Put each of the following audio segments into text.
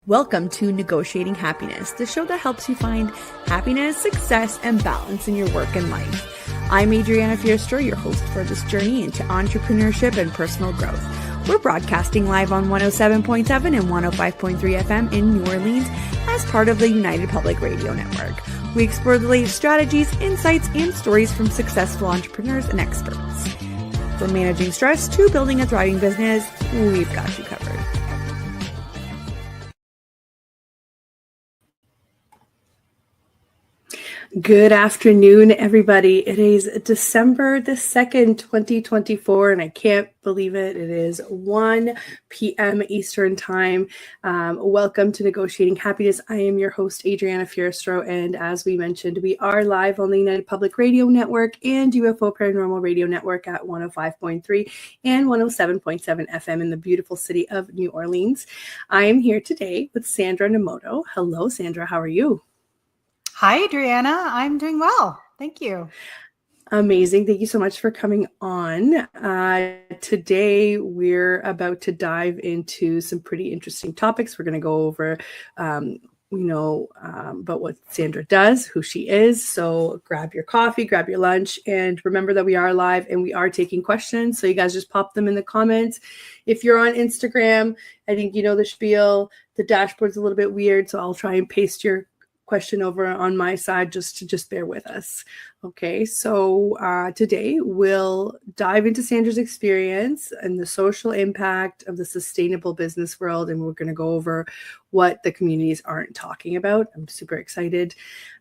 Welcome to Negotiating Happiness, the show that helps you find happiness, success, and balance in your work and life. I'm Adriana, your host for this journey into entrepreneurship and personal growth. We're broadcasting live on 107.7 and 105.3 FM in New Orleans as part of the United Public Radio Network. We explore the latest strategies, insights, and stories from successful entrepreneurs and experts. From managing stress to building a thriving business, we've got you covered. Good afternoon, everybody. It is December the 2nd, 2024, and I can't believe it. It is 1 p.m. Eastern Time. Welcome to Negotiating Happiness. I am your host, Adriana, and as we mentioned, we are live on the United Public Radio Network and UFO Paranormal Radio Network at 105.3 and 107.7 FM in the beautiful city of New Orleans. I am here today with Sandra Nomoto. Hello, Sandra. How are you? Hi, Adriana. I'm doing well. Thank you. Amazing. Thank you so much for coming on. Today, we're about to dive into some pretty interesting topics. We're going to go over, about what Sandra does, who she is. So grab your coffee, grab your lunch, and remember that we are live and we are taking questions. So you guys just pop them in the comments. If you're on Instagram, I think you know the spiel. The dashboard's a little bit weird, so I'll try and paste your question over on my side just bear with us. Okay, so today we'll dive into Sandra's experience and the social impact of the sustainable business world, and we're going to go over what the communities aren't talking about. I'm super excited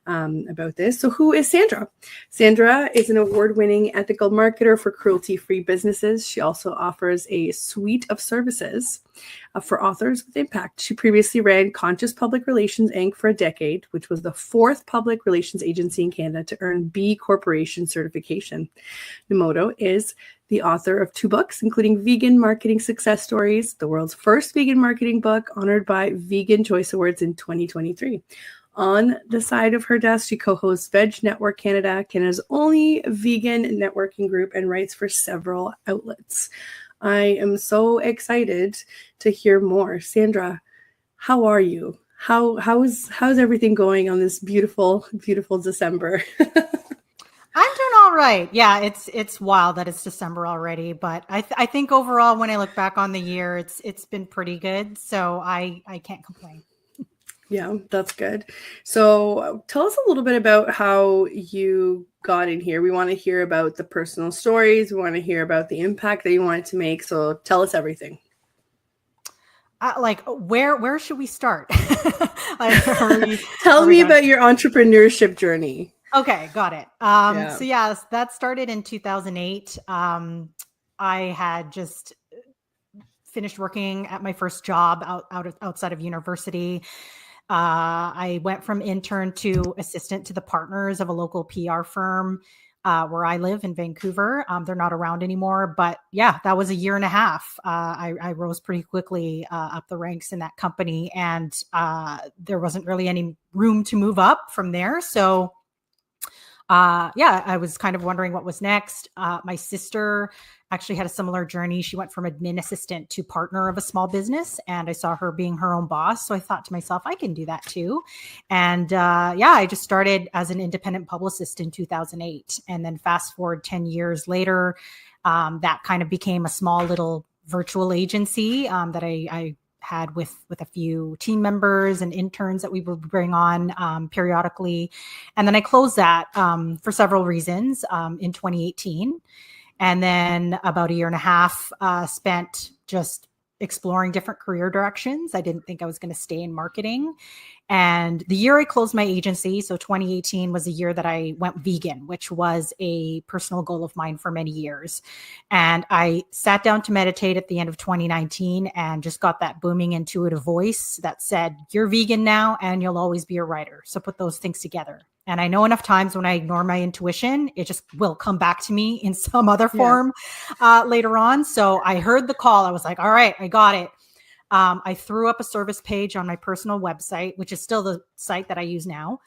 about this. So who is Sandra? Sandra is an award-winning ethical marketer for cruelty-free businesses. She also offers a suite of services for authors with impact. She previously ran Conscious Public Relations Inc. for a decade, which was the fourth public relations agency in Canada to earn B Corporation certification. Nomoto is the author of 2 books, including Vegan Marketing Success Stories, the world's first vegan marketing book, honored by Vegan Choice Awards in 2023. On the side of her desk, she co-hosts VEG Networking Canada, Canada's only vegan networking group, and writes for several outlets. I am so excited to hear more. Sandra, how are you? How's everything going on this beautiful, beautiful December? I'm doing all right. Yeah, it's wild that it's December already, but I think overall, when I look back on the year, it's been pretty good. So I can't complain. Yeah, that's good. So tell us a little bit about how you got in here. We want to hear about the personal stories. We want to hear about the impact that you wanted to make. So tell us everything. Where should we start? Tell me about your entrepreneurship journey. Okay, got it. So yes, that started in 2008. I had just finished working at my first job outside of university. I went from intern to assistant to the partners of a local PR firm where I live in Vancouver. They're not around anymore, but yeah, that was a year and a half. I rose pretty quickly up the ranks in that company, and there wasn't really any room to move up from there. So I was kind of wondering what was next. My sister actually had a similar journey. She went from admin assistant to partner of a small business, and I saw her being her own boss. So I thought to myself, I can do that too. And I just started as an independent publicist in 2008. And then fast forward 10 years later, that kind of became a small little virtual agency that I had with a few team members and interns that we would bring on periodically. And then I closed that for several reasons in 2018. And then about a year and a half spent just exploring different career directions. I didn't think I was going to stay in marketing. And the year I closed my agency, so 2018 was the year that I went vegan, which was a personal goal of mine for many years. And I sat down to meditate at the end of 2019 and just got that booming intuitive voice that said, you're vegan now and you'll always be a writer. So put those things together. And I know enough times when I ignore my intuition, it just will come back to me in some other form later on. So I heard the call. I was like, all right, I got it. I threw up a service page on my personal website, which is still the site that I use now.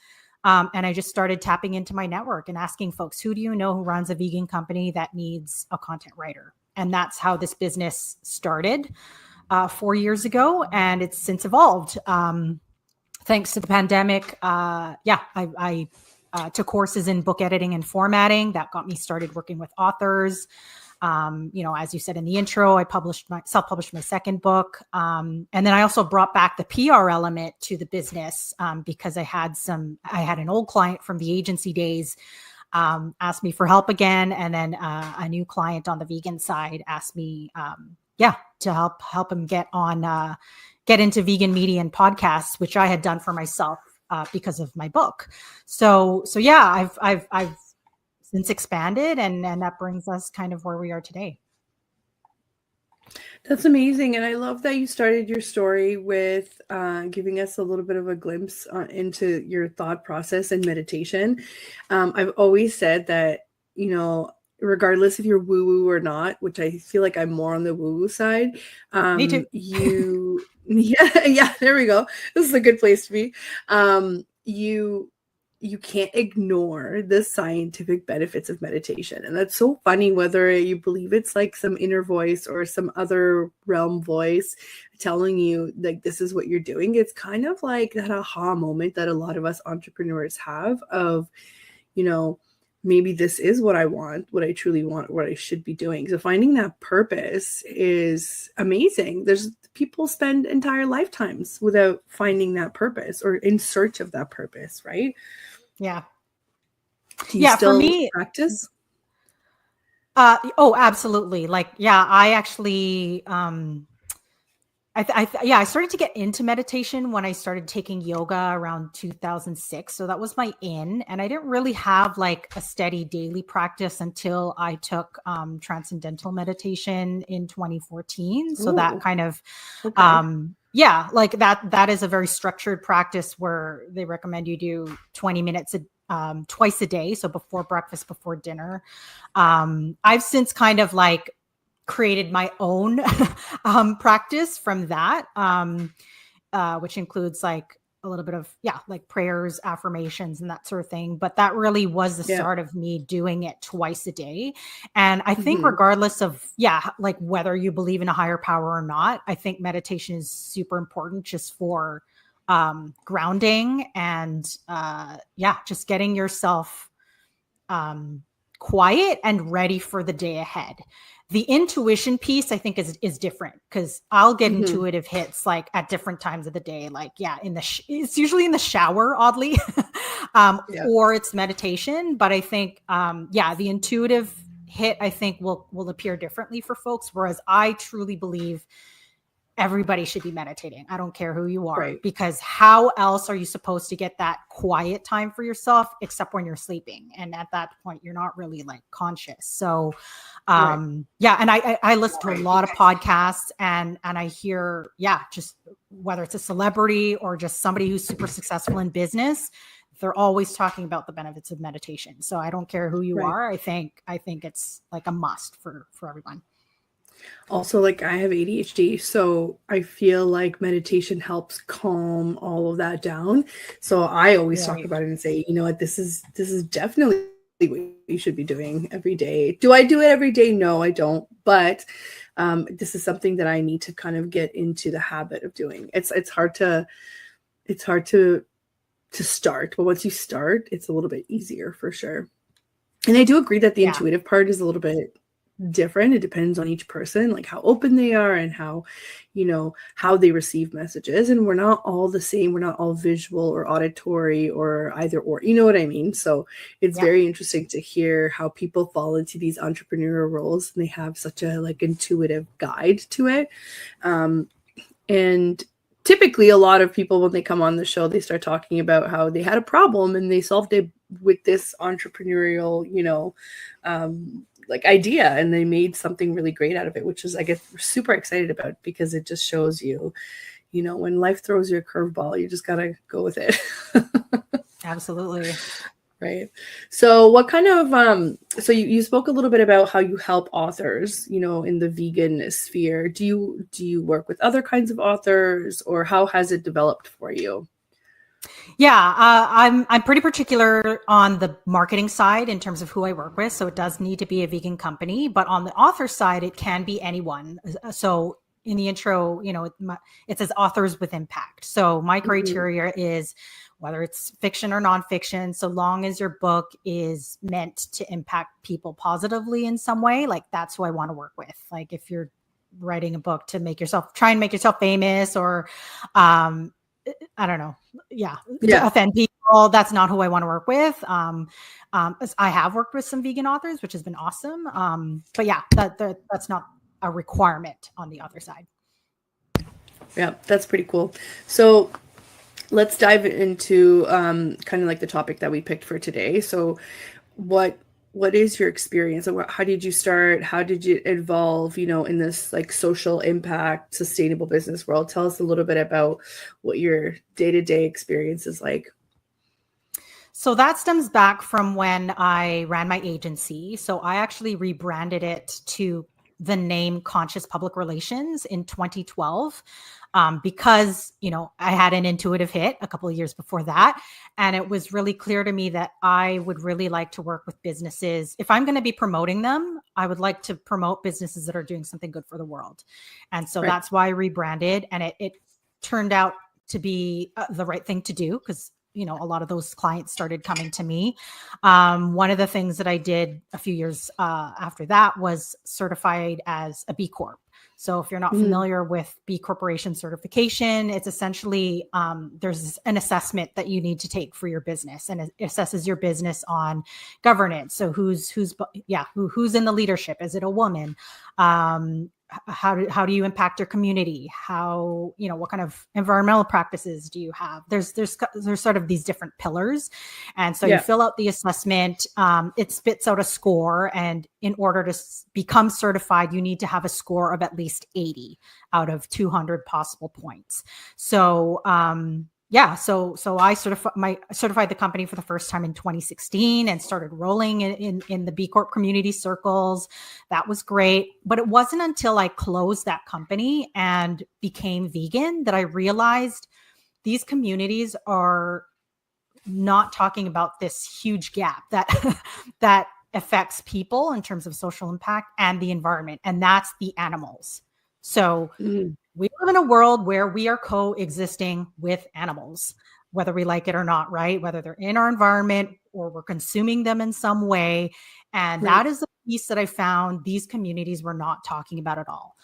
And I just started tapping into my network and asking folks, who do you know who runs a vegan company that needs a content writer? And that's how this business started. 4 years ago, and it's since evolved. Thanks to the pandemic, I took courses in book editing and formatting. That got me started working with authors. As you said in the intro, I self-published my second book. And then I also brought back the PR element to the business because I had an old client from the agency days asked me for help again. And then a new client on the vegan side asked me, to help him get into vegan media and podcasts, which I had done for myself because of my book. So yeah, I've since expanded, and that brings us kind of where we are today. That's amazing. And I love that you started your story with giving us a little bit of a glimpse into your thought process and meditation. I've always said that, regardless if you're woo-woo or not, which I feel like I'm more on the woo-woo side. Me too. Yeah, there we go. This is a good place to be. You can't ignore the scientific benefits of meditation. And that's so funny, whether you believe it's like some inner voice or some other realm voice telling you like this is what you're doing. It's kind of like that aha moment that a lot of us entrepreneurs have of, maybe this is what I want, what I truly want, what I should be doing. So finding that purpose is amazing. There's people spend entire lifetimes without finding that purpose or in search of that purpose, right? Yeah. Do you still for me, practice? Absolutely. I actually, I started to get into meditation when I started taking yoga around 2006. So that was my in, and I didn't really have like a steady daily practice until I took transcendental meditation in 2014. So that kind of, that is a very structured practice where they recommend you do 20 minutes twice a day. So before breakfast, before dinner. I've since kind of like created my own practice from that, which includes like a little bit of, like prayers, affirmations, and that sort of thing. But that really was the start of me doing it twice a day. And I think regardless of, like whether you believe in a higher power or not, I think meditation is super important just for grounding and just getting yourself quiet and ready for the day ahead. The intuition piece, I think, is different because I'll get intuitive hits like at different times of the day. Like, it's usually in the shower, oddly, or it's meditation. But I think, the intuitive hit, I think, will appear differently for folks. Whereas I truly believe everybody should be meditating. I don't care who you are, because how else are you supposed to get that quiet time for yourself except when you're sleeping? And at that point, you're not really like conscious. So, and I listen to a lot of podcasts and I hear, just whether it's a celebrity or just somebody who's super successful in business, they're always talking about the benefits of meditation. So I don't care who you are. I think it's like a must for everyone. Also, like I have ADHD, so I feel like meditation helps calm all of that down. So I always talk about it and say, you know what, this is definitely what you should be doing every day. Do I do it every day? No, I don't. But this is something that I need to kind of get into the habit of doing. It's hard to start, but once you start, it's a little bit easier for sure. And I do agree that the intuitive part is a little bit different. It depends on each person, like how open they are and how they receive messages. And we're not all the same. We're not all visual or auditory or either or, you know what I mean? So it's very interesting to hear how people fall into these entrepreneurial roles and they have such a like intuitive guide to it. And typically a lot of people, when they come on the show, they start talking about how they had a problem and they solved it with this entrepreneurial, like idea, and they made something really great out of it, which is I get super excited about because it just shows you, when life throws you a curveball, you just gotta go with it. Absolutely. Right. So what kind of so you spoke a little bit about how you help authors, in the vegan sphere. Do you work with other kinds of authors, or how has it developed for you? I'm pretty particular on the marketing side in terms of who I work with. So it does need to be a vegan company, but on the author side, it can be anyone. So in the intro, it says authors with impact. So my criteria is whether it's fiction or nonfiction, so long as your book is meant to impact people positively in some way, like that's who I want to work with. Like if you're writing a book to try and make yourself famous, or I don't know, to offend people, that's not who I want to work with. I have worked with some vegan authors, which has been awesome. But yeah, that's not a requirement on the other side. Yeah, that's pretty cool. So let's dive into kind of like the topic that we picked for today. So what is your experience? How did you start? How did you evolve, in this like social impact, sustainable business world? Tell us a little bit about what your day-to-day experience is like. So that stems back from when I ran my agency. So I actually rebranded it to the name Conscious Public Relations in 2012. Because, I had an intuitive hit a couple of years before that. And it was really clear to me that I would really like to work with businesses. If I'm going to be promoting them, I would like to promote businesses that are doing something good for the world. And so that's why I rebranded. And it turned out to be the right thing to do, because a lot of those clients started coming to me. One of the things that I did a few years after that was certified as a B Corp. So if you're not familiar with B Corporation certification, it's essentially there's an assessment that you need to take for your business, and it assesses your business on governance. So who's in the leadership? Is it a woman? How do you impact your community? How, what kind of environmental practices do you have? There's sort of these different pillars. And so you fill out the assessment, it spits out a score. And in order to become certified, you need to have a score of at least 80 out of 200 possible points. So, so I certified the company for the first time in 2016 and started rolling in the B Corp community circles. That was great. But it wasn't until I closed that company and became vegan that I realized these communities are not talking about this huge gap that affects people in terms of social impact and the environment. And that's the animals. So we live in a world where we are coexisting with animals, whether we like it or not, right? Whether they're in our environment or we're consuming them in some way. And that is the piece that I found these communities were not talking about at all.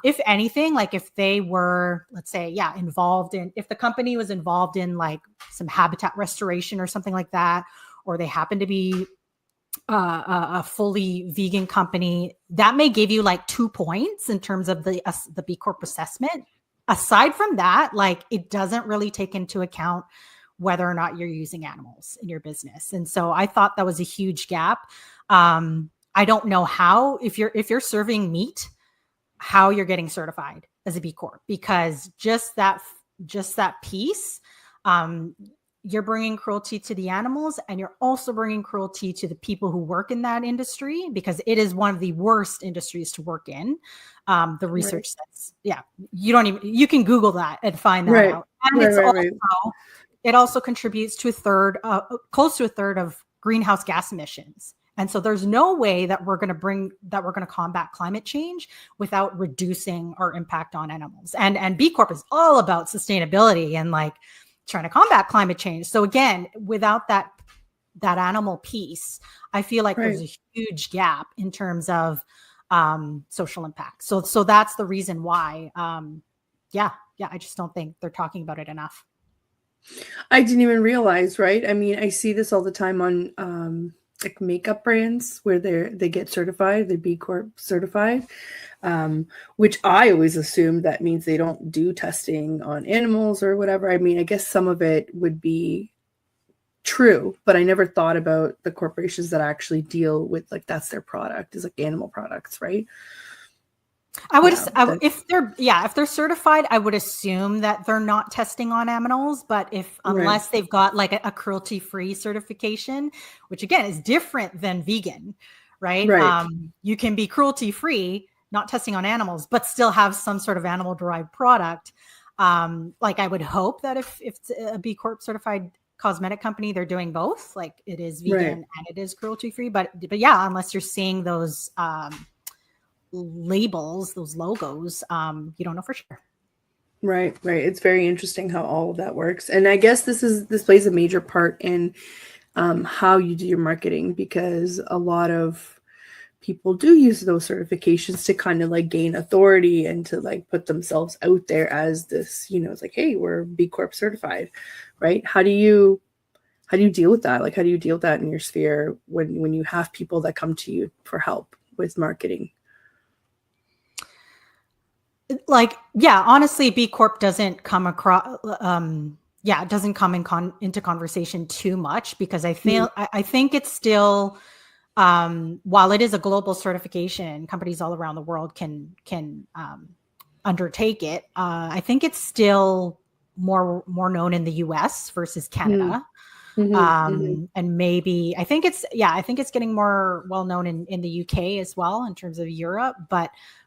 If anything, like if they were, let's say, if the company was involved in like some habitat restoration or something like that, or they happen to be a fully vegan company, that may give you like 2 points in terms of the B Corp assessment. Aside from that, like it doesn't really take into account whether or not you're using animals in your business. And so I thought that was a huge gap. I don't know how, if you're serving meat, how you're getting certified as a B Corp, because just that piece, you're bringing cruelty to the animals, and you're also bringing cruelty to the people who work in that industry, because it is one of the worst industries to work in. The research says, you can Google that and find that out. And it also contributes to close to a third of greenhouse gas emissions. And so there's no way that we're going to combat climate change without reducing our impact on animals. And B Corp is all about sustainability and like trying to combat climate change. So again, without that animal piece, I feel like there's a huge gap in terms of social impact. So that's the reason why, I just don't think they're talking about it enough. I didn't even realize, right? I mean, I see this all the time on like makeup brands where they get certified, they're B Corp certified, which I always assume that means they don't do testing on animals or whatever. I mean, I guess some of it would be true, but I never thought about the corporations that actually deal with like that's their product, is like animal products, right? I would, if they're certified, I would assume that they're not testing on animals, but unless they've got like a cruelty-free certification, which again is different than vegan, right? You can be cruelty-free, not testing on animals, but still have some sort of animal-derived product. Like I would hope that if it's a B Corp certified cosmetic company, they're doing both, like it is vegan and it is cruelty-free, but yeah, unless you're seeing those, labels, those logos, you don't know for sure. Right. It's very interesting how all of that works. And I guess this plays a major part in how you do your marketing, because a lot of people do use those certifications to kind of like gain authority and to like put themselves out there as this, it's like, hey, we're B Corp certified, right? How do you deal with that? Like, how do you deal with that in your sphere when you have people that come to you for help with marketing? Like, yeah, honestly, B Corp doesn't come across, it doesn't come into conversation too much, because I think it's still, while it is a global certification, companies all around the world can undertake it. I think it's still more known in the US versus Canada. And maybe I think it's getting more well known in the UK as well, in terms of Europe.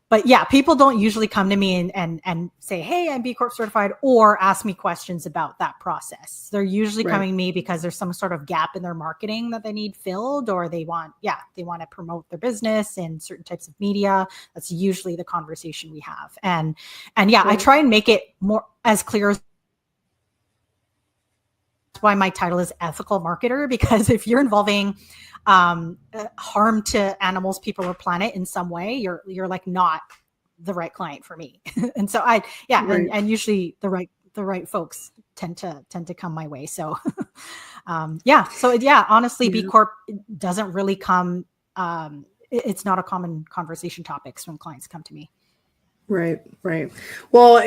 But yeah, people don't usually come to me and say, hey, I'm B Corp certified, or ask me questions about that process. They're usually coming to me because there's some sort of gap in their marketing that they need filled, or they want to promote their business in certain types of media. That's usually the conversation we have. And I try and make it more as clear as why my title is ethical marketer, because if you're involving harm to animals, people, or planet in some way, you're like not the right client for me. And so and usually the right folks tend to come my way. So honestly, B Corp doesn't really come, it's not a common conversation topics when clients come to me. Right. Well,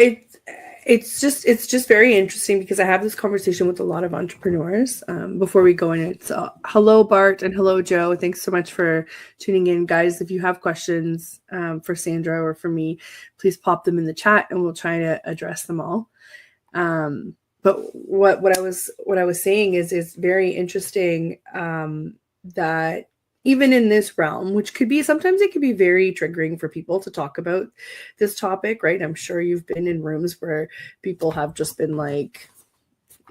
it's just very interesting, because I have this conversation with a lot of entrepreneurs before we go in. It's hello, Bart, and hello, Joe. Thanks so much for tuning in, guys. If you have questions for Sandra or for me, please pop them in the chat, and we'll try to address them all. But what I was saying is very interesting, that even in this realm, which sometimes it could be very triggering for people to talk about this topic, right? I'm sure you've been in rooms where people have just been like,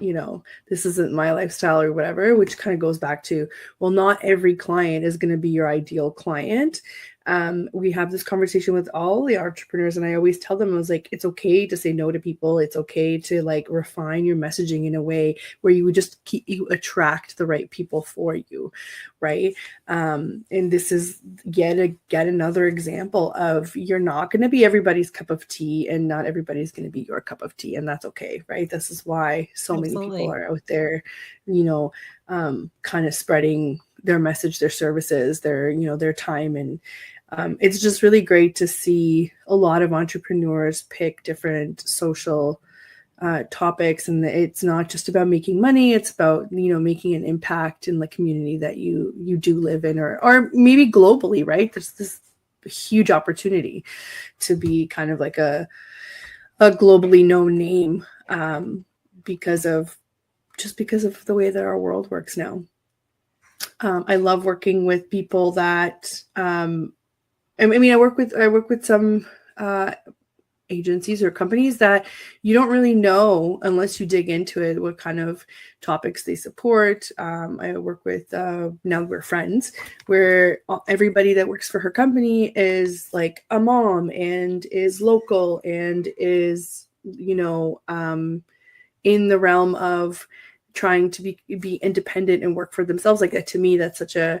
this isn't my lifestyle or whatever, which kind of goes back to, well, not every client is going to be your ideal client. We have this conversation with all the entrepreneurs, and I always tell them, I was like, it's okay to say no to people. It's okay to like refine your messaging in a way where you would just you attract the right people for you, right? And this is yet another example of, you're not going to be everybody's cup of tea, and not everybody's going to be your cup of tea, and that's okay, right? This is why so many people are out there, kind of spreading their message, their services, their time. And it's just really great to see a lot of entrepreneurs pick different social topics. And it's not just about making money. It's about, making an impact in the community that you do live in, or maybe globally, right? There's this huge opportunity to be kind of like a globally known name, because of the way that our world works now. I love working with people that, I work with some agencies or companies that you don't really know unless you dig into it, what kind of topics they support. I work with, now we're friends, where everybody that works for her company is like a mom and is local and is, in the realm of trying to be independent and work for themselves. Like, to me, that's such a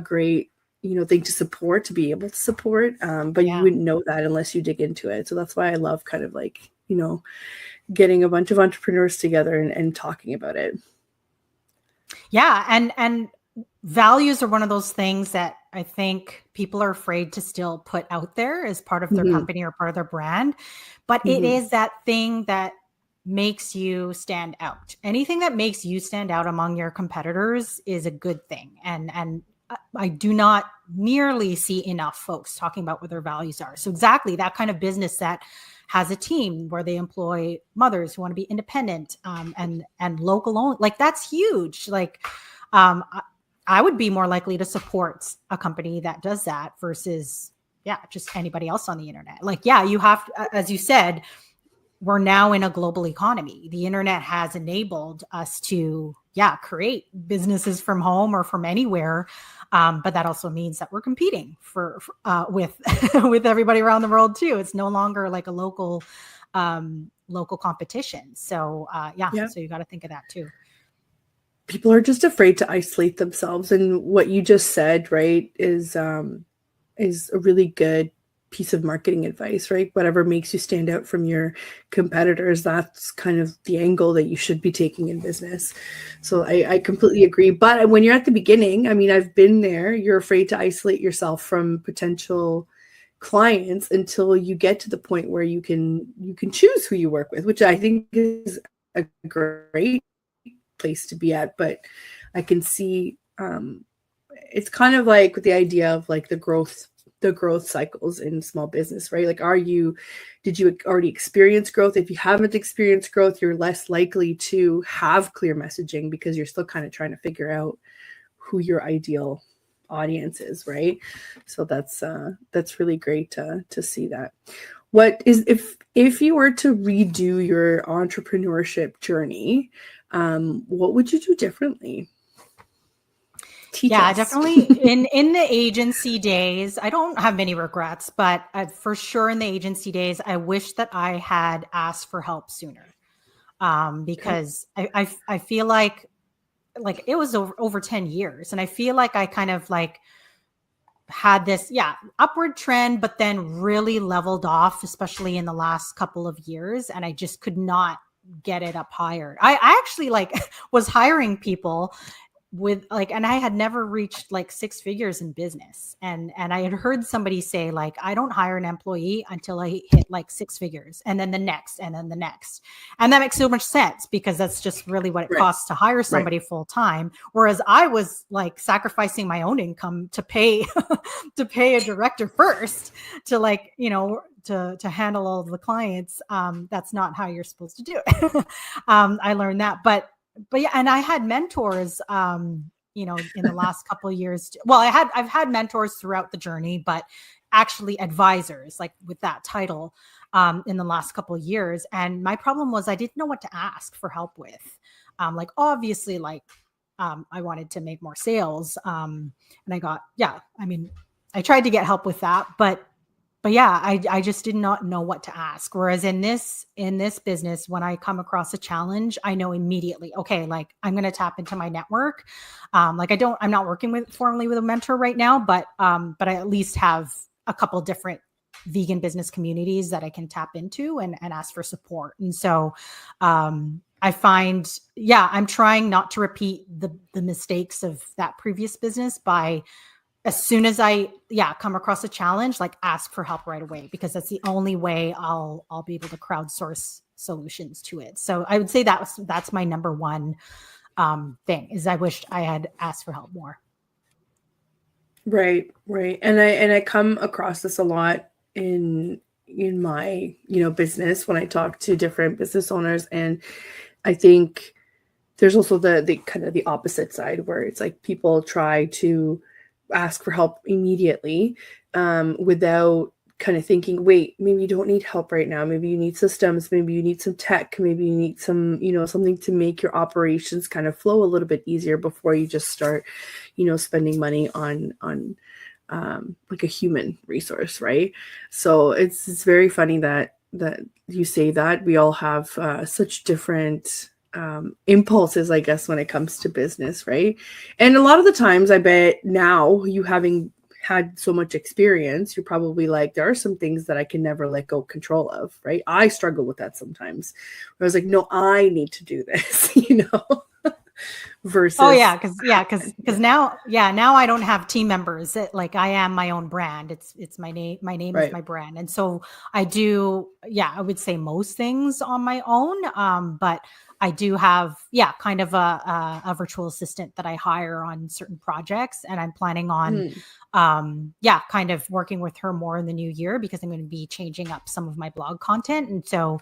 great, thing to support, to be able to support. But you wouldn't know that unless you dig into it. So that's why I love kind of like, getting a bunch of entrepreneurs together and talking about it. Yeah. And values are one of those things that I think people are afraid to still put out there as part of their company or part of their brand. But it is that thing that makes you stand out. Anything that makes you stand out among your competitors is a good thing. And I do not nearly see enough folks talking about what their values are. So exactly that kind of business that has a team where they employ mothers who want to be independent, and local owned, like that's huge. Like, I would be more likely to support a company that does that versus, just anybody else on the internet. Like, you have to, as you said, we're now in a global economy. The internet has enabled us to create businesses from home or from anywhere. But that also means that we're competing with with everybody around the world too. It's no longer like a local competition. So so you got to think of that too. People are just afraid to isolate themselves, and what you just said, right, is a really good piece of marketing advice, right? Whatever makes you stand out from your competitors, that's kind of the angle that you should be taking in business. So I completely agree. But when you're at the beginning, I mean, I've been there, you're afraid to isolate yourself from potential clients until you get to the point where you can choose who you work with, which I think is a great place to be at. But I can see it's kind of like the idea of like the growth cycles in small business, right? Like, did you already experience growth? If you haven't experienced growth, you're less likely to have clear messaging because you're still kind of trying to figure out who your ideal audience is, right? So that's really great to see that. What is, if you were to redo your entrepreneurship journey, what would you do differently? Definitely. In the agency days, I don't have many regrets, but for sure in the agency days, I wish that I had asked for help sooner, because I feel like it was over 10 years, and I feel like I kind of like had this upward trend, but then really leveled off, especially in the last couple of years, and I just could not get it up higher. I actually was hiring people with and I had never reached like 6 figures in business. And I had heard somebody say I don't hire an employee until I hit like 6 figures, and then the next, and then the next. And that makes so much sense because that's just really what it costs to hire somebody full time. Whereas I was like sacrificing my own income to pay, to pay a director first to to handle all of the clients. That's not how you're supposed to do it. I learned that, but yeah, and I had mentors, in the last couple of years. Well, I've had mentors throughout the journey, but actually advisors, like with that title, in the last couple of years. And my problem was I didn't know what to ask for help with. Obviously, I wanted to make more sales, and I got, I tried to get help with that, but yeah, I just did not know what to ask. Whereas in this business, when I come across a challenge, I know immediately, okay, I'm going to tap into my network. I'm not working formally with a mentor right now, but I at least have a couple different vegan business communities that I can tap into and ask for support. And so, I find, I'm trying not to repeat the mistakes of that previous business by, as soon as I come across a challenge, ask for help right away, because that's the only way I'll be able to crowdsource solutions to it. So I would say that's my number one thing, is I wished I had asked for help more. Right. And I come across this a lot in my business when I talk to different business owners, and I think there's also the kind of the opposite side where it's like people try to ask for help immediately, without kind of thinking, wait, maybe you don't need help right now. Maybe you need systems, maybe you need some tech, maybe you need some, something to make your operations kind of flow a little bit easier before you just start, spending money on like a human resource, right? So it's very funny that you say that. We all have such different impulses, I guess, when it comes to business, right? And a lot of the times, I bet now, you having had so much experience, you're probably like, there are some things that I can never let go control of, right? I struggle with that sometimes. Where I was like, no, I need to do this, versus because now I don't have team members. I am my own brand. It's my name. My name is my brand, and so I do. I would say most things on my own. But I do have kind of a virtual assistant that I hire on certain projects, and I'm planning on kind of working with her more in the new year, because I'm going to be changing up some of my blog content. And so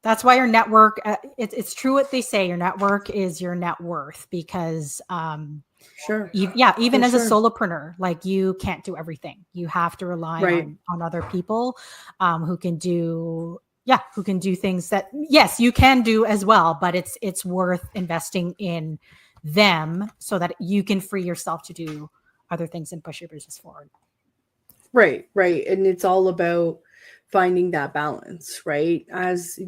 that's why your network, it's true what they say, your network is your net worth, because even as a solopreneur, you can't do everything. You have to rely on other people who can do who can do things that, yes, you can do as well, but it's worth investing in them so that you can free yourself to do other things and push your business forward. Right. And it's all about finding that balance, right?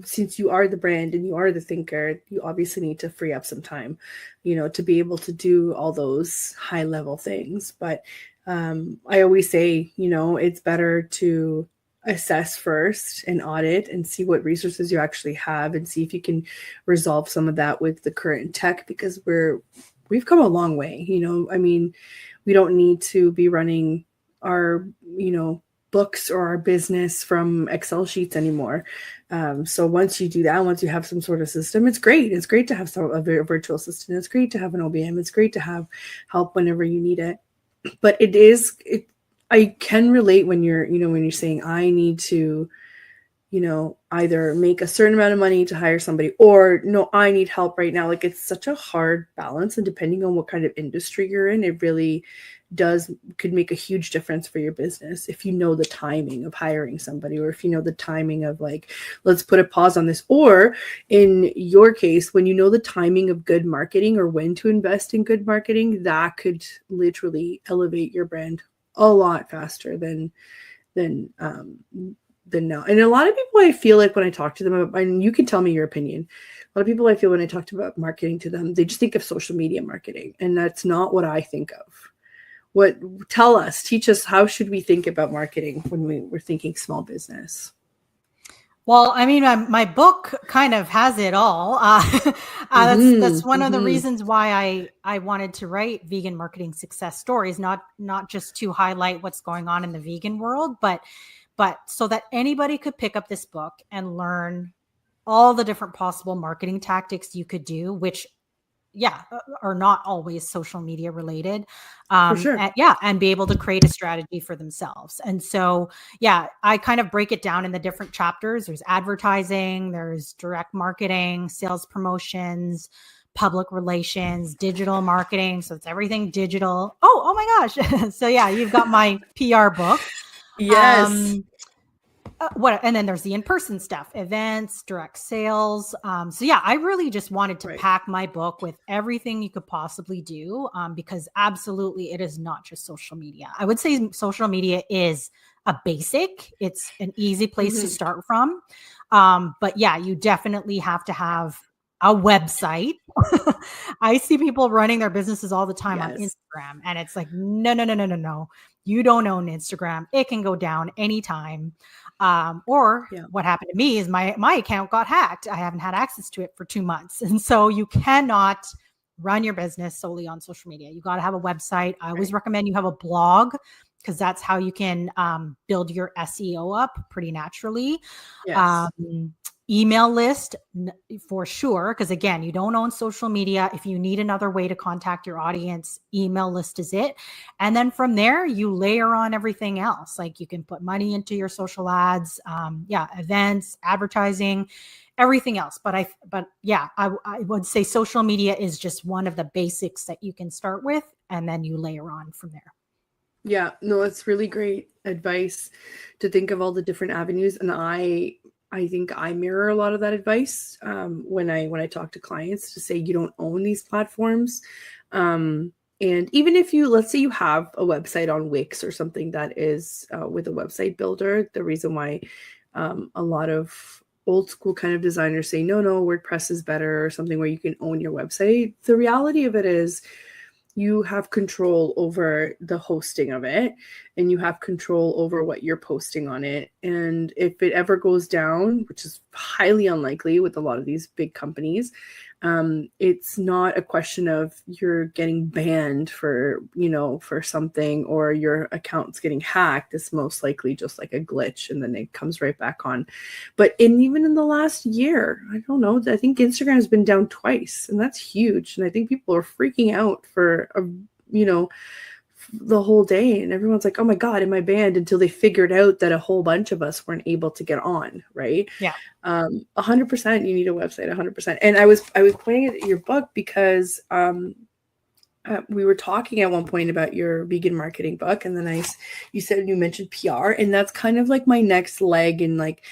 Since you are the brand and you are the thinker, you obviously need to free up some time, to be able to do all those high level things. But I always say, it's better to assess first and audit and see what resources you actually have and see if you can resolve some of that with the current tech, because we've come a long way. I mean, we don't need to be running our, books or our business from Excel sheets anymore. So once you do that, once you have some sort of system, it's great. It's great to have a virtual assistant. It's great to have an OBM. It's great to have help whenever you need it. But I can relate when you're saying I need to, either make a certain amount of money to hire somebody, or no, I need help right now. Like, it's such a hard balance. And depending on what kind of industry you're in, it really could make a huge difference for your business if you know the timing of hiring somebody, or if you know the timing of, like, let's put a pause on this. Or in your case, when you know the timing of good marketing or when to invest in good marketing, that could literally elevate your brand a lot faster than now. And a lot of people, I feel like when I talk to them about, and you can tell me your opinion, a lot of people, I feel, when I talk about marketing to them, they just think of social media marketing, and that's not what I think of. Teach us, how should we think about marketing when we're thinking small business? Well, I mean, my book kind of has it all. That's one of the reasons why I wanted to write vegan marketing success stories, not just to highlight what's going on in the vegan world, but so that anybody could pick up this book and learn all the different possible marketing tactics you could do, which are not always social media related. For sure. And be able to create a strategy for themselves. And so, I kind of break it down in the different chapters. There's advertising, there's direct marketing, sales promotions, public relations, digital marketing. So it's everything digital. Oh my gosh. So you've got my PR book. Yes. And then there's the in-person stuff, events, direct sales. I really just wanted to pack my book with everything you could possibly do, because absolutely it is not just social media. I would say social media is a basic. It's an easy place to start from. But you definitely have to have a website. I see people running their businesses all the time on Instagram, and it's like, no. You don't own Instagram. It can go down anytime. What happened to me is my account got hacked. I haven't had access to it for 2 months. And so you cannot run your business solely on social media. You got to have a website. I always recommend you have a blog, because that's how you can build your SEO up pretty naturally. Yes. Email list for sure, because again, you don't own social media. If you need another way to contact your audience, email list is it. And then from there, you layer on everything else. Like, you can put money into your social ads, events, advertising, everything else. But I would say social media is just one of the basics that you can start with, and then you layer on from there. Yeah, no, it's really great advice to think of all the different avenues. And I think I mirror a lot of that advice when I talk to clients, to say you don't own these platforms. And even if let's say you have a website on Wix or something that is with a website builder, the reason why a lot of old school kind of designers say, no, WordPress is better, or something where you can own your website. The reality of it is, you have control over the hosting of it, and you have control over what you're posting on it. And if it ever goes down, which is highly unlikely with a lot of these big companies, it's not a question of you're getting banned for something, or your account's getting hacked. It's most likely just like a glitch, and then it comes right back on. But even in the last year, I don't know, I think Instagram has been down twice, and that's huge. And I think people are freaking out for the whole day, and everyone's like, oh my God, am I banned? Until they figured out that a whole bunch of us weren't able to get on, right? 100% you need a website, 100%. And I was pointing at your book because we were talking at one point about your vegan marketing book, and then you mentioned PR, and that's kind of like my next leg. And like,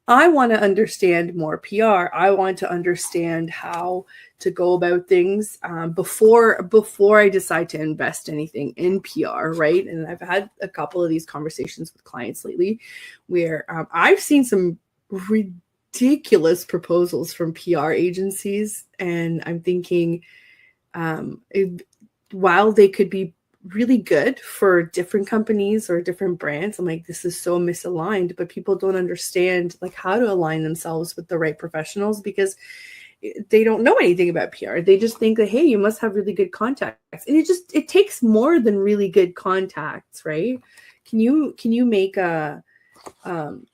I want to understand more PR. I want to understand how to go about things before I decide to invest anything in PR, right? And I've had a couple of these conversations with clients lately where I've seen some ridiculous proposals from PR agencies, and I'm thinking, while they could be really good for different companies or different brands, I'm like, this is so misaligned, but people don't understand like how to align themselves with the right professionals because they don't know anything about PR. They just think that, hey, you must have really good contacts. And it takes more than really good contacts, right? Can you make a,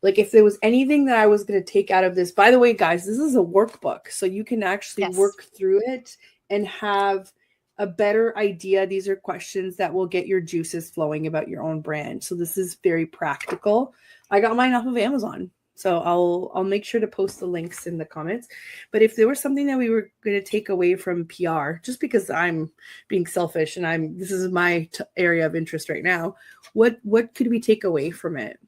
like if there was anything that I was going to take out of this, by the way, guys, this is a workbook. So you can actually work through it and have a better idea. These are questions that will get your juices flowing about your own brand. So this is very practical. I got mine off of Amazon. So I'll make sure to post the links in the comments. But if there was something that we were going to take away from PR, just because I'm being selfish and this is my area of interest right now, what could we take away from it?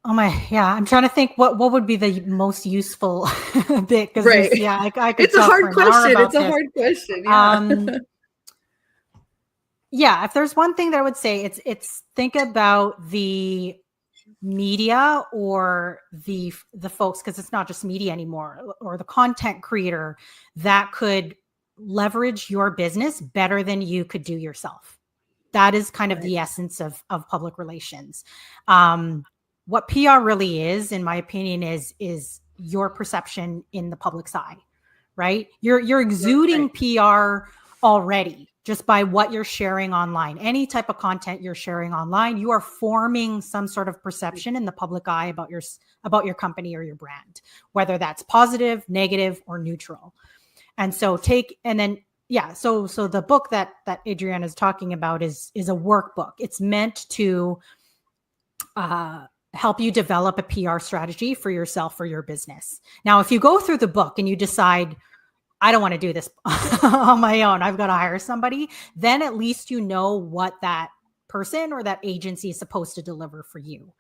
Oh my, yeah. I'm trying to think what would be the most useful bit. Because right. I could it's a hard question. It's a hard question. Yeah. Yeah. If there's one thing that I would say, it's think about the media or the folks, because it's not just media anymore, or the content creator that could leverage your business better than you could do yourself. That is kind of the essence of public relations. What PR really is, in my opinion, is your perception in the public's eye, right? You're exuding PR already just by what you're sharing online. Any type of content you're sharing online, you are forming some sort of perception in the public eye about your company or your brand, whether that's positive, negative, or neutral. And so so the book that Adriana is talking about is a workbook. It's meant to help you develop a PR strategy for yourself or your business. Now, if you go through the book and you decide, I don't want to do this on my own, I've got to hire somebody, then at least you know what that person or that agency is supposed to deliver for you.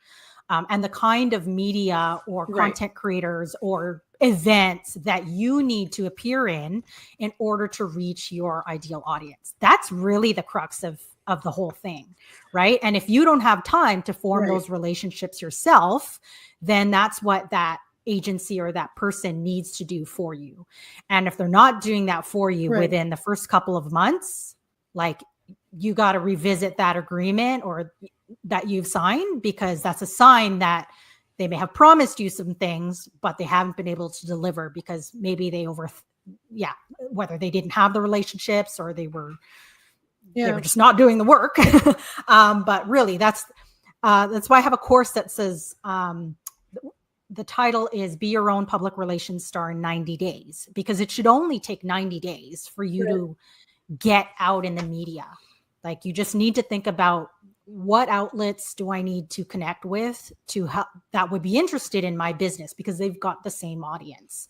And the kind of media or content creators or events that you need to appear in order to reach your ideal audience. That's really the crux of the whole thing, right? And if you don't have time to form those relationships yourself, then that's what that agency or that person needs to do for you. And if they're not doing that for you within the first couple of months, like, you got to revisit that agreement or that you've signed, because that's a sign that they may have promised you some things, but they haven't been able to deliver because maybe they whether they didn't have the relationships or they were just not doing the work. But really that's why I have a course that says, the title is Be Your Own Public Relations Star in 90 Days, because it should only take 90 days for you to get out in the media. Like, you just need to think about, what outlets do I need to connect with to help that would be interested in my business, because they've got the same audience.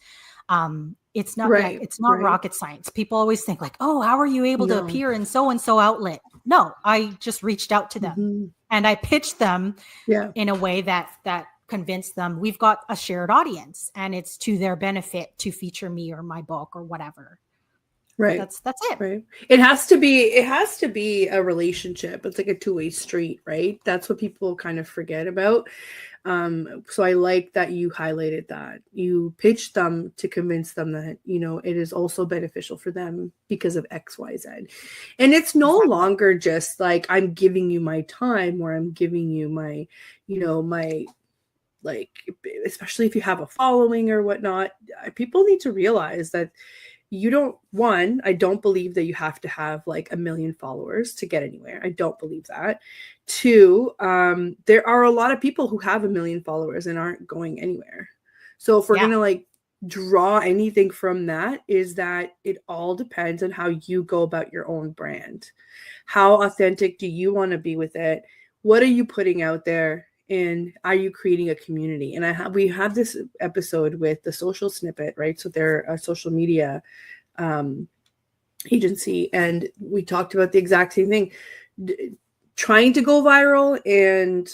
It's not rocket science. People always think like, oh, how are you able to appear in so-and-so outlet? No, I just reached out to them and I pitched them in a way that convinced them we've got a shared audience and it's to their benefit to feature me or my book or whatever. Right. That's it. Right. It has to be a relationship. It's like a two-way street, right? That's what people kind of forget about. So I like that you highlighted that. You pitched them to convince them that, it is also beneficial for them because of X, Y, Z. And it's no longer just like, I'm giving you my time, or I'm giving you my, like, especially if you have a following or whatnot, people need to realize that I don't believe that you have to have like 1 million followers to get anywhere. I don't believe that. 2, there are a lot of people who have 1 million followers and aren't going anywhere. So if we're going to like draw anything from that, is that it all depends on how you go about your own brand. How authentic do you want to be with it? What are you putting out there? And are you creating a community? And we have this episode with the Social Snippet, right? So they're a social media agency, and we talked about the exact same thing, trying to go viral, and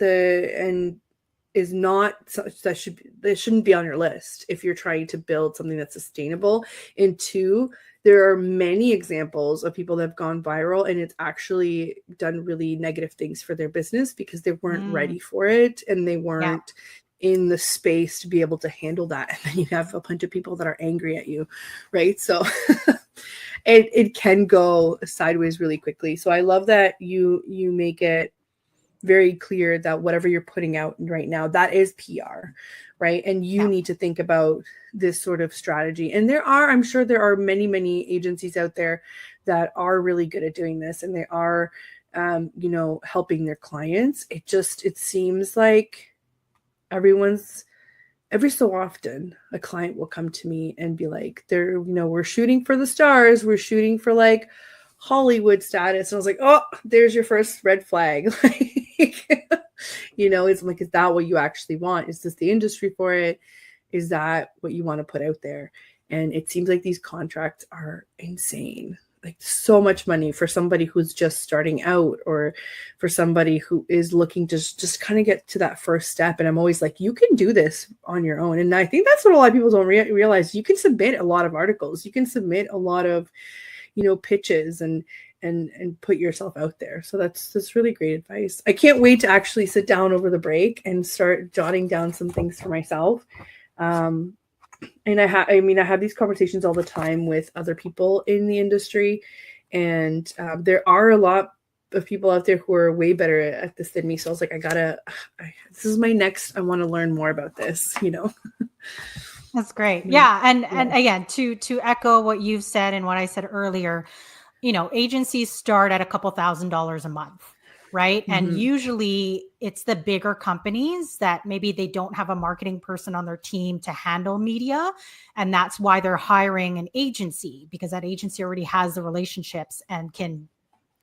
is not that shouldn't be on your list if you're trying to build something that's sustainable. And two, there are many examples of people that have gone viral and it's actually done really negative things for their business because they weren't ready for it and they weren't in the space to be able to handle that. And then you have a bunch of people that are angry at you, right? So it can go sideways really quickly. So I love that you make it very clear that whatever you're putting out right now, that is PR, right? And you need to think about this sort of strategy. And I'm sure there are many, many agencies out there that are really good at doing this and they are, helping their clients. It seems like every so often a client will come to me and be like, we're shooting for the stars. We're shooting for like Hollywood status. And I was like, oh, there's your first red flag. It's like, is that what you actually want? Is this the industry for it? Is that what you want to put out there? And it seems like these contracts are insane. Like so much money for somebody who's just starting out or for somebody who is looking to just kind of get to that first step. And I'm always like, you can do this on your own. And I think that's what a lot of people don't realize. You can submit a lot of articles. You can submit a lot of, pitches and put yourself out there. So that's really great advice. I can't wait to actually sit down over the break and start jotting down some things for myself. And I have these conversations all the time with other people in the industry, and there are a lot of people out there who are way better at this than me. So I was like, this is my next, I want to learn more about this, That's great. Yeah. And again, to echo what you've said and what I said earlier, agencies start at a couple $1,000s a month. Right. Mm-hmm. And usually it's the bigger companies that maybe they don't have a marketing person on their team to handle media. And that's why they're hiring an agency, because that agency already has the relationships and can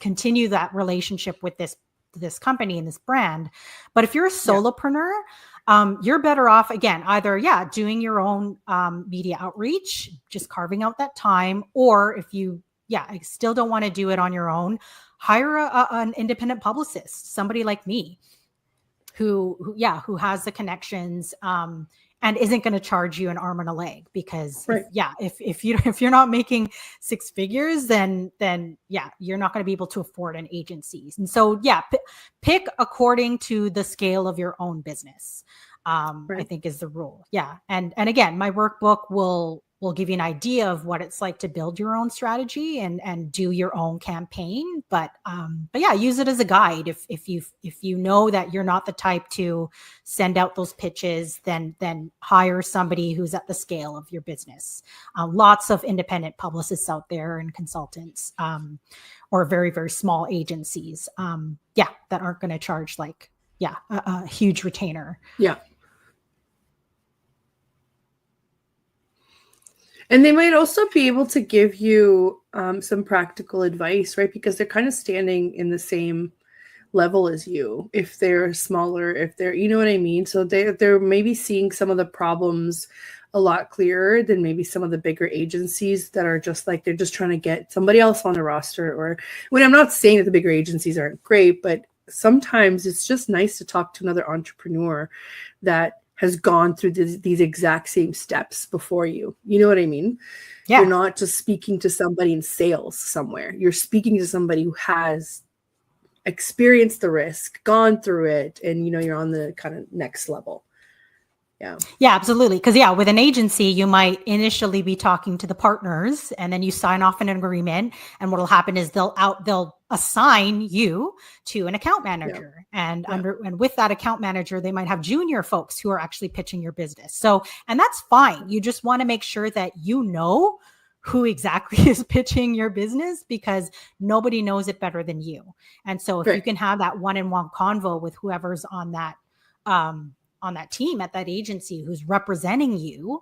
continue that relationship with this company and this brand. But if you're a solopreneur, you're better off, again, either, doing your own media outreach, just carving out that time, or if you, still don't want to do it on your own, hire an independent publicist, somebody like me, who has the connections, and isn't going to charge you an arm and a leg, because if you're not making six figures, then you're not going to be able to afford an agency. And so pick according to the scale of your own business. I think is the rule. And again, my workbook will give you an idea of what it's like to build your own strategy and do your own campaign. But use it as a guide. If you know that you're not the type to send out those pitches, then hire somebody who's at the scale of your business. Lots of independent publicists out there and consultants, or very, very small agencies, that aren't going to charge a huge retainer. Yeah. And they might also be able to give you some practical advice, right? Because they're kind of standing in the same level as you. If they're smaller, if they're, you know what I mean? So they're maybe seeing some of the problems a lot clearer than maybe some of the bigger agencies that are just like, they're just trying to get somebody else on the roster. Or when I'm not saying that the bigger agencies aren't great, but sometimes it's just nice to talk to another entrepreneur that has gone through these exact same steps before you. You know what I mean? Yeah. You're not just speaking to somebody in sales somewhere. You're speaking to somebody who has experienced the risk, gone through it, and you're on the kind of next level. Yeah, absolutely. Because with an agency, you might initially be talking to the partners, and then you sign off an agreement. And what will happen is they'll assign you to an account manager, and with that account manager, they might have junior folks who are actually pitching your business. So, and that's fine. You just want to make sure that who exactly is pitching your business, because nobody knows it better than you. And so, if you can have that one-on-one convo with whoever's on that team at that agency who's representing you,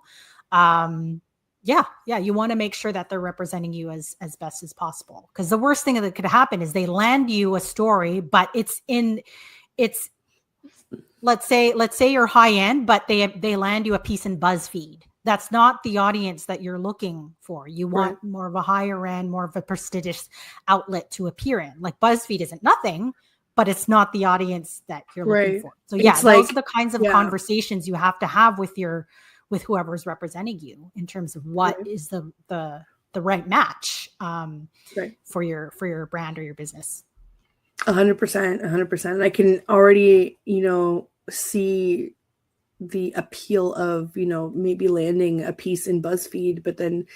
you want to make sure that they're representing you as best as possible. Because the worst thing that could happen is they land you a story, but let's say you're high end, but they land you a piece in BuzzFeed. That's not the audience that you're looking for. You want more of a higher end, more of a prestigious outlet to appear in. Like BuzzFeed isn't nothing, but it's not the audience that you're looking Right. for. So yeah, It's those like, are the kinds of conversations you have to have with whoever's representing you in terms of what is the right match for your brand or your business. 100%. I can already, see the appeal of, maybe landing a piece in BuzzFeed, but then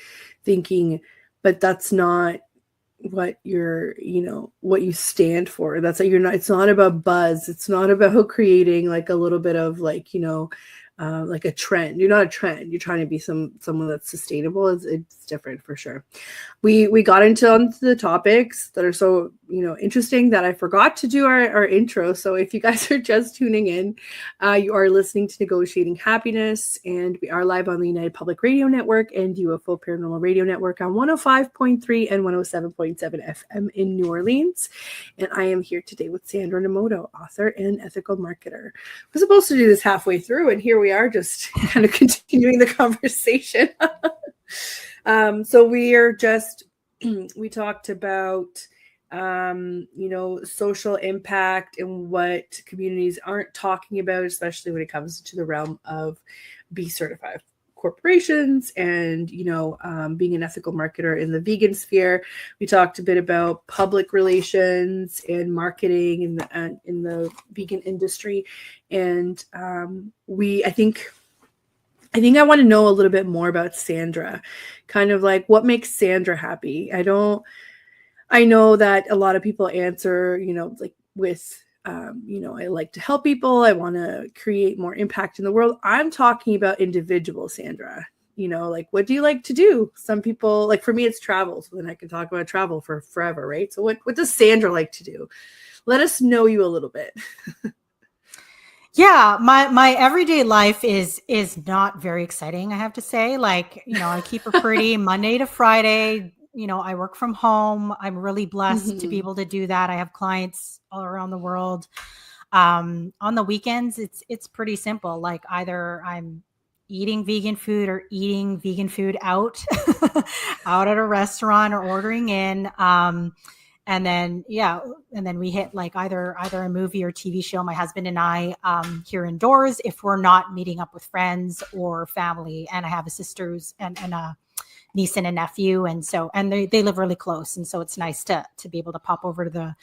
thinking, but that's not what you're, what you stand for. That's like, it's not about buzz. It's not about creating like a little bit of like, like a trend. You're not a trend. You're trying to be someone that's sustainable. It's different for sure. We got onto the topics that are so interesting that I forgot to do our intro. So if you guys are just tuning in, you are listening to Negotiating Happiness, and we are live on the United Public Radio Network and UFO Paranormal Radio Network on 105.3 and 107.7 FM in New Orleans. And I am here today with Sandra Nomoto, author and ethical marketer. We're supposed to do this halfway through, and here we are just kind of continuing the conversation. So we talked about, social impact and what communities aren't talking about, especially when it comes to the realm of B certified corporations and, being an ethical marketer in the vegan sphere. We talked a bit about public relations and marketing in the vegan industry. And I think I want to know a little bit more about Sandra, kind of like what makes Sandra happy. I know that a lot of people answer, like with, I like to help people. I want to create more impact in the world. I'm talking about individual Sandra, like, what do you like to do? Some people, like for me, it's travel. So then I can talk about travel for forever, right? So what does Sandra like to do? Let us know you a little bit. Yeah, my everyday life is not very exciting, I have to say. Like, I keep it pretty Monday to Friday. I work from home. I'm really blessed to be able to do that. I have clients all around the world. On the weekends, it's pretty simple. Like either I'm eating vegan food or eating vegan food out at a restaurant or ordering in. And then we hit like either a movie or TV show, my husband and I, here indoors, if we're not meeting up with friends or family. And I have a sister's and a niece and a nephew, and they live really close, and so it's nice to be able to pop over to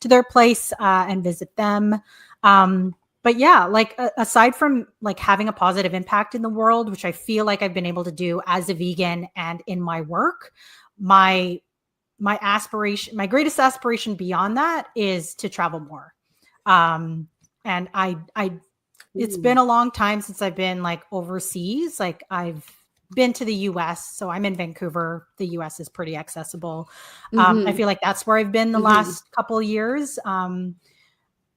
their place and visit them. But yeah, like aside from like having a positive impact in the world, which I feel like I've been able to do as a vegan and in my work, my greatest aspiration beyond that is to travel more. And it's been a long time since I've been like overseas. Like I've been to the US, so I'm in Vancouver. The US is pretty accessible. I feel like that's where I've been the last couple of years.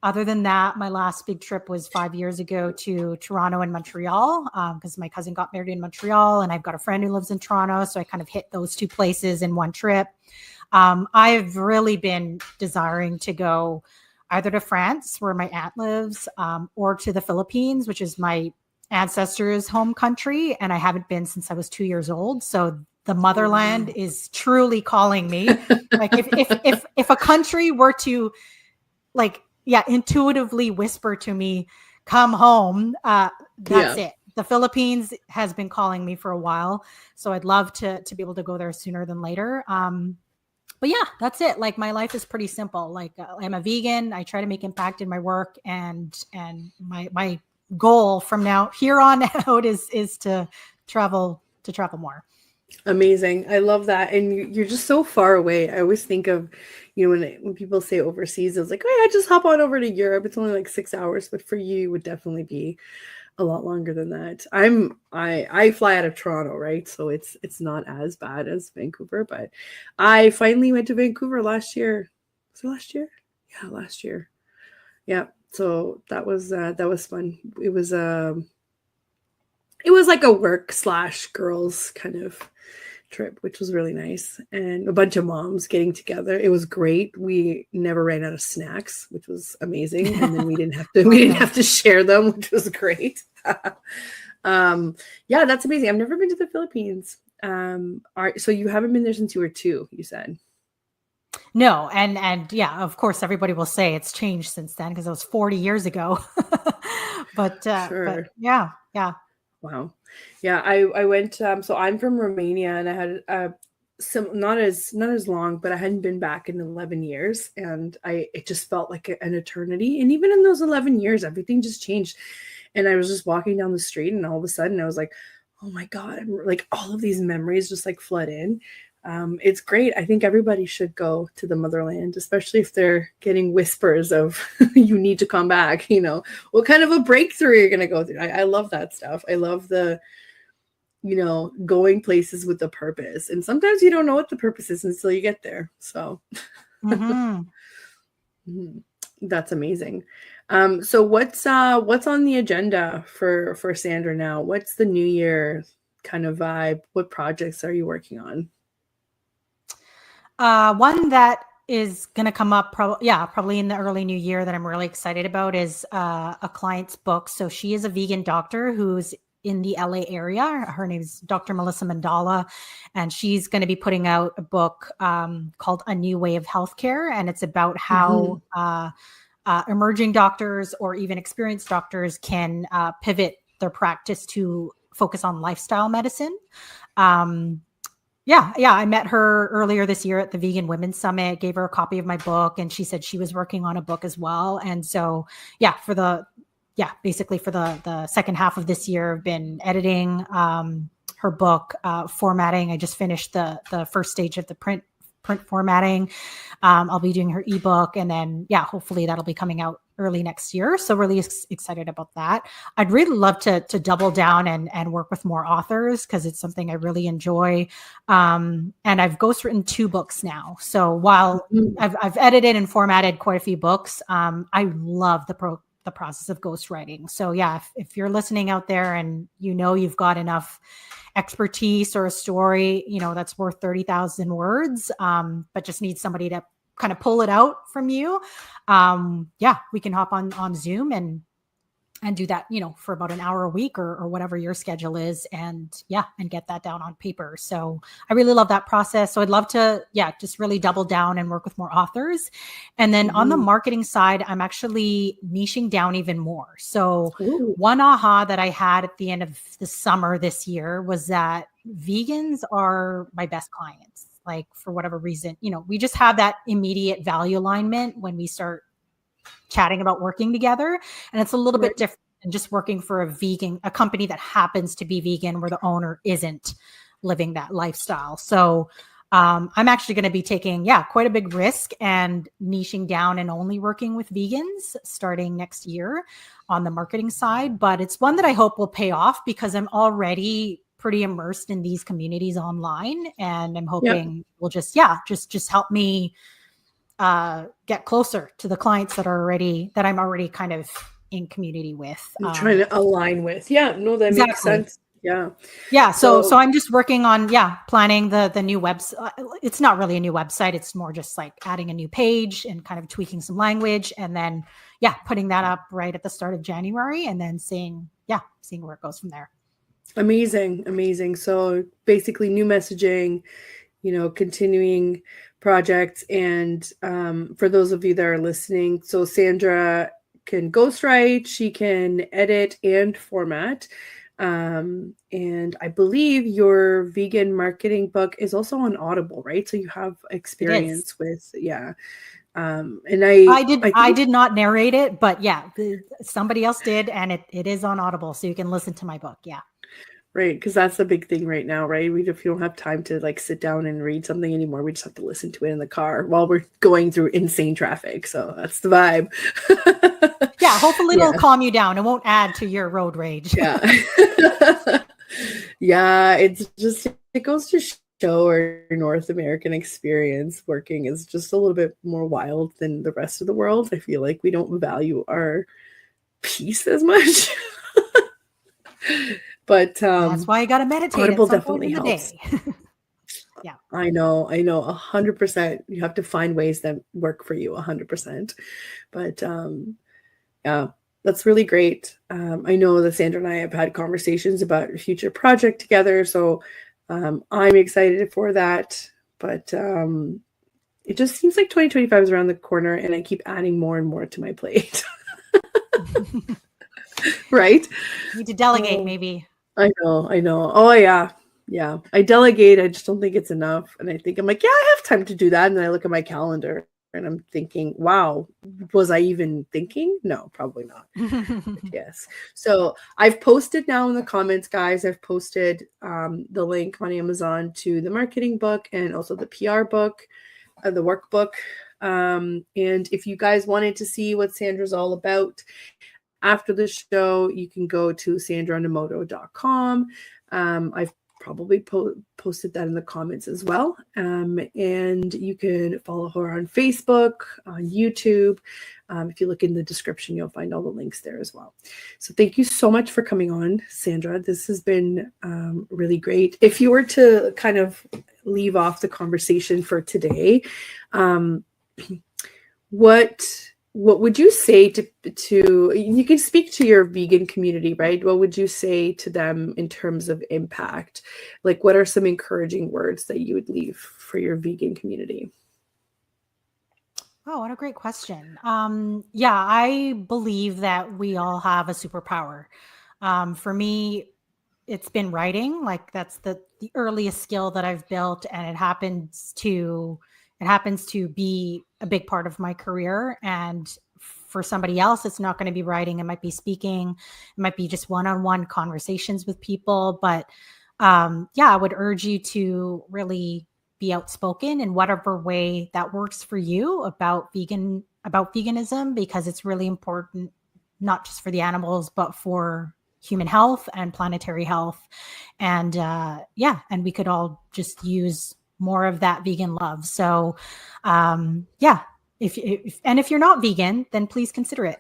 Other than that, my last big trip was 5 years ago to Toronto and Montreal, because my cousin got married in Montreal and I've got a friend who lives in Toronto. So I kind of hit those two places in one trip. I've really been desiring to go either to France, where my aunt lives, or to the Philippines, which is my ancestors' home country. And I haven't been since I was 2 years old. So the motherland is truly calling me. Like if a country were to intuitively whisper to me, come home, that's it. The Philippines has been calling me for a while. So I'd love to be able to go there sooner than later. But yeah, that's it. Like my life is pretty simple. Like I'm a vegan. I try to make impact in my work, and my goal from here on out is to travel more. Amazing. I love that. And you're just so far away. I always think of, when people say overseas, it's like, oh, yeah, just hop on over to Europe. It's only like 6 hours, but for you, it would definitely be a lot longer than that. I fly out of Toronto, right? So it's not as bad as Vancouver, but I finally went to Vancouver last year. Was it last year? Yeah, last year. Yeah. So that was fun. It was like a work/girls kind of trip, which was really nice, and a bunch of moms getting together. It was great. We never ran out of snacks, which was amazing, and then we didn't have to share them, which was great. Yeah, that's amazing. I've never been to the Philippines. So you haven't been there since you were 2, you said? No. And yeah, of course, everybody will say it's changed since then because it was 40 years ago. but Sure. yeah, yeah. Wow. Yeah, I went so I'm from Romania, and I had some not as long, but I hadn't been back in 11 years, and it just felt like an eternity. And even in those 11 years, everything just changed. And I was just walking down the street, and all of a sudden I was like, "Oh my God," like all of these memories just like flood in. It's great. I think everybody should go to the motherland, especially if they're getting whispers of you need to come back. What kind of a breakthrough you're going to go through. I love that stuff. I love the, going places with a purpose. And sometimes you don't know what the purpose is until you get there. So that's amazing. So what's on the agenda for Sandra now? What's the new year kind of vibe? What projects are you working on? One that is going to come up probably in the early new year that I'm really excited about is a client's book. So she is a vegan doctor who's in the LA area. Her name is Dr. Melissa Mandala, and she's going to be putting out a book called A New Way of Healthcare. And it's about how emerging doctors or even experienced doctors can pivot their practice to focus on lifestyle medicine. Yeah. I met her earlier this year at the Vegan Women's Summit, gave her a copy of my book, and she said she was working on a book as well. And so, basically for the second half of this year, I've been editing her book, formatting. I just finished the first stage of the print formatting. I'll be doing her ebook, and then hopefully that'll be coming out early next year. So really excited about that. I'd really love to double down and work with more authors because it's something I really enjoy. And I've ghostwritten 2 books now. So while I've edited and formatted quite a few books, I love the process of ghostwriting. So if you're listening out there and you've got enough expertise or a story, that's worth 30,000 words, but just need somebody to kind of pull it out from you. We can hop on Zoom and do that, for about an hour a week or whatever your schedule is, and get that down on paper. So I really love that process. So I'd love to, just really double down and work with more authors. And then on the marketing side, I'm actually niching down even more. So one aha that I had at the end of the summer this year was that vegans are my best clients. Like, for whatever reason, we just have that immediate value alignment when we start chatting about working together. And it's a little bit different than just working for a company that happens to be vegan where the owner isn't living that lifestyle. So I'm actually going to be taking, quite a big risk and niching down and only working with vegans starting next year on the marketing side. But it's one that I hope will pay off because I'm already pretty immersed in these communities online. And I'm hoping will just help me get closer to the clients that I'm already kind of in community with. Trying to align with. That makes sense. So I'm just working on planning the new website. It's not really a new website. It's more just like adding a new page and kind of tweaking some language, and then putting that up right at the start of January, and then seeing where it goes from there. Amazing. So basically new messaging, continuing projects. And for those of you that are listening, so Sandra can ghostwrite, she can edit and format. And I believe your vegan marketing book is also on Audible, right? So you have experience with, and I did not narrate it, but somebody else did. And it is on Audible. So you can listen to my book. Yeah. Right, because that's the big thing right now, right? If you don't have time to like sit down and read something anymore, we just have to listen to it in the car while we're going through insane traffic. So that's the vibe. Hopefully it'll calm you down. It won't add to your road rage. It goes to show our North American experience working is just a little bit more wild than the rest of the world. I feel like we don't value our peace as much. But that's why you got to meditate. Audible definitely helps. I know 100%. You have to find ways that work for you 100%. But that's really great. I know that Sandra and I have had conversations about a future project together, so I'm excited for that. But it just seems like 2025 is around the corner, and I keep adding more and more to my plate. Right? You need to delegate, maybe. I know. Oh yeah. Yeah. I delegate. I just don't think it's enough. And I think I'm like, yeah, I have time to do that. And then I look at my calendar and I'm thinking, wow, was I even thinking? No, probably not. Yes. So I've posted now in the comments, guys, I've posted the link on Amazon to the marketing book and also the PR book, the workbook. And if you guys wanted to see what Sandra's all about, after the show, you can go to sandranomoto.com. I've probably posted that in the comments as well. And you can follow her on Facebook, on YouTube. If you look in the description, you'll find all the links there as well. So thank you so much for coming on, Sandra. This has been really great. If you were to kind of leave off the conversation for today, what would you say to you can speak to your vegan community, right? What would you say to them in terms of impact? Like, what are some encouraging words that you would leave for your vegan community? Oh, what a great question. Yeah, I believe that we all have a superpower. For me, it's been writing. Like, that's the earliest skill that I've built, and it happens to be a big part of my career. And for somebody else, it's not going to be writing. It might be speaking. It might be just one-on-one conversations with people. But yeah, I would urge you to really be outspoken in whatever way that works for you about veganism, because it's really important, not just for the animals, but for human health and planetary health. And yeah, and we could all just use more of that vegan love. So yeah, if you're not vegan, then please consider it.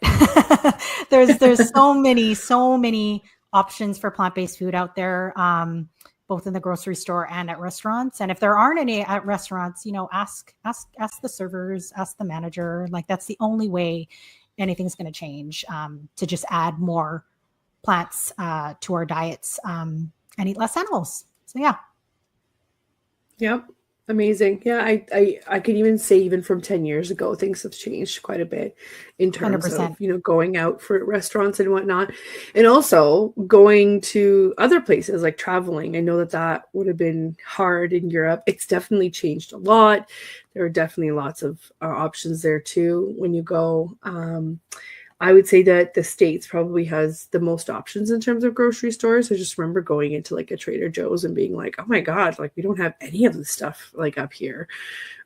there's so many options for plant-based food out there, both in the grocery store and at restaurants. And if there aren't any at restaurants, ask the servers, ask the manager. Like, that's the only way anything's going to change, to just add more plants to our diets, and eat less animals. So yeah. Yep. Amazing. Yeah, I could even say even from 10 years ago, things have changed quite a bit in terms 100%. Of, going out for restaurants and whatnot. And also going to other places, like traveling. I know that would have been hard in Europe. It's definitely changed a lot. There are definitely lots of options there too when you go. I would say that the States probably has the most options in terms of grocery stores. I just remember going into like a Trader Joe's and being like, oh my God, like we don't have any of this stuff like up here,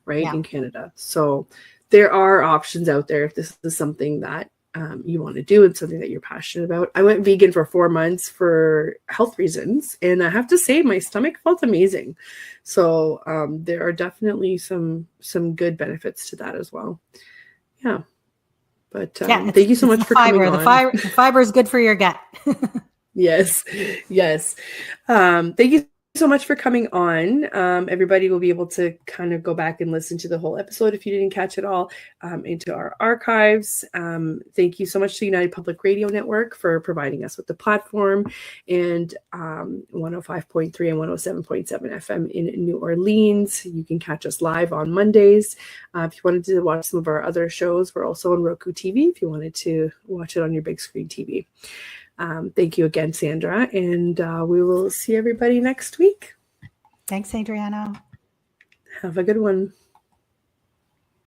right, in Canada. So there are options out there if this is something that you want to do and something that you're passionate about. I went vegan for 4 months for health reasons, and I have to say my stomach felt amazing. So there are definitely some good benefits to that as well. Yeah. But thank you so much for coming on. The fiber is good for your gut. Yes. Thank you so much for coming on. Everybody will be able to kind of go back and listen to the whole episode if you didn't catch it all, into our archives. Thank you so much to United Public Radio Network for providing us with the platform, and 105.3 and 107.7 FM in New Orleans. You can catch us live on Mondays. If you wanted to watch some of our other shows, we're also on Roku TV if you wanted to watch it on your big screen TV. Thank you again, Sandra, and we will see everybody next week. Thanks, Adriana. Have a good one.